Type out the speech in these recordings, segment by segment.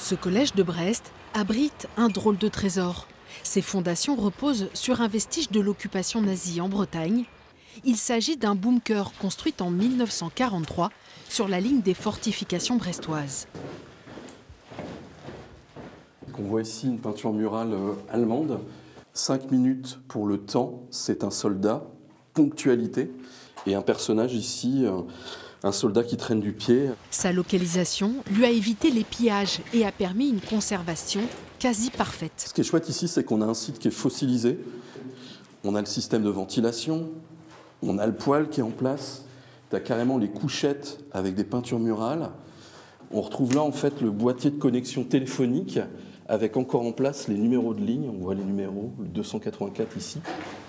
Ce collège de Brest abrite un drôle de trésor. Ses fondations reposent sur un vestige de l'occupation nazie en Bretagne. Il s'agit d'un bunker construit en 1943 sur la ligne des fortifications brestoises. On voit ici une peinture murale allemande. 5 minutes pour le temps, c'est un soldat, ponctualité, et un personnage ici, un soldat qui traîne du pied. Sa localisation lui a évité les pillages et a permis une conservation quasi parfaite. Ce qui est chouette ici, c'est qu'on a un site qui est fossilisé. On a le système de ventilation, on a le poêle qui est en place, tu as carrément les couchettes avec des peintures murales. On retrouve là en fait le boîtier de connexion téléphonique avec encore en place les numéros de ligne. On voit les numéros, le 284 ici.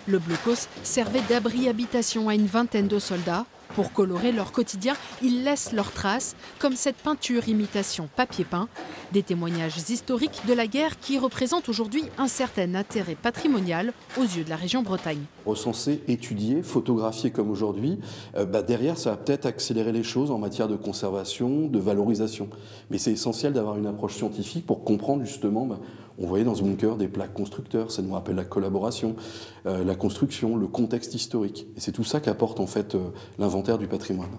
Le blocos servait d'abri habitation à une vingtaine de soldats. Pour colorer leur quotidien, ils laissent leurs traces, comme cette peinture imitation papier peint. Des témoignages historiques de la guerre qui représentent aujourd'hui un certain intérêt patrimonial aux yeux de la région Bretagne. Recenser, étudier, photographier comme aujourd'hui, derrière ça va peut-être accélérer les choses en matière de conservation, de valorisation. Mais c'est essentiel d'avoir une approche scientifique pour comprendre justement, on voyait dans ce bunker des plaques constructeurs, ça nous rappelle la collaboration, la construction, le contexte historique. Et c'est tout ça qu'apporte en fait l'inventaire du patrimoine.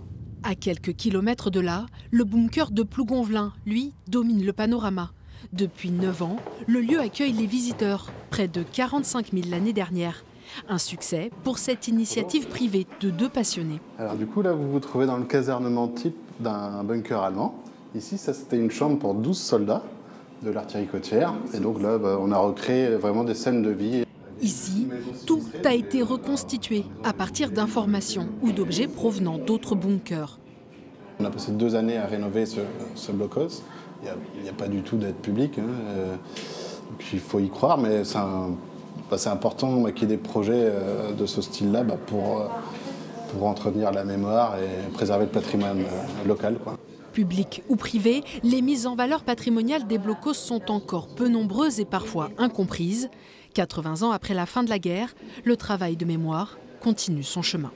À quelques kilomètres de là, le bunker de Plougonvelin, lui, domine le panorama. Depuis 9 ans, le lieu accueille les visiteurs, près de 45 000 l'année dernière. Un succès pour cette initiative privée de 2 passionnés. Alors du coup, là, vous vous trouvez dans le casernement type d'un bunker allemand. Ici, ça, c'était une chambre pour 12 soldats de l'artillerie côtière. Et donc là, on a recréé vraiment des scènes de vie. Ici, tout a été reconstitué à partir d'informations ou d'objets provenant d'autres bunkers. On a passé 2 années à rénover ce blocos. Il n'y a pas du tout d'aide publique, donc il faut y croire, mais c'est important qu'il y ait des projets de ce style-là pour entretenir la mémoire et préserver le patrimoine local, quoi. Public ou privé, les mises en valeur patrimoniales des blocos sont encore peu nombreuses et parfois incomprises. 80 ans après la fin de la guerre, le travail de mémoire continue son chemin.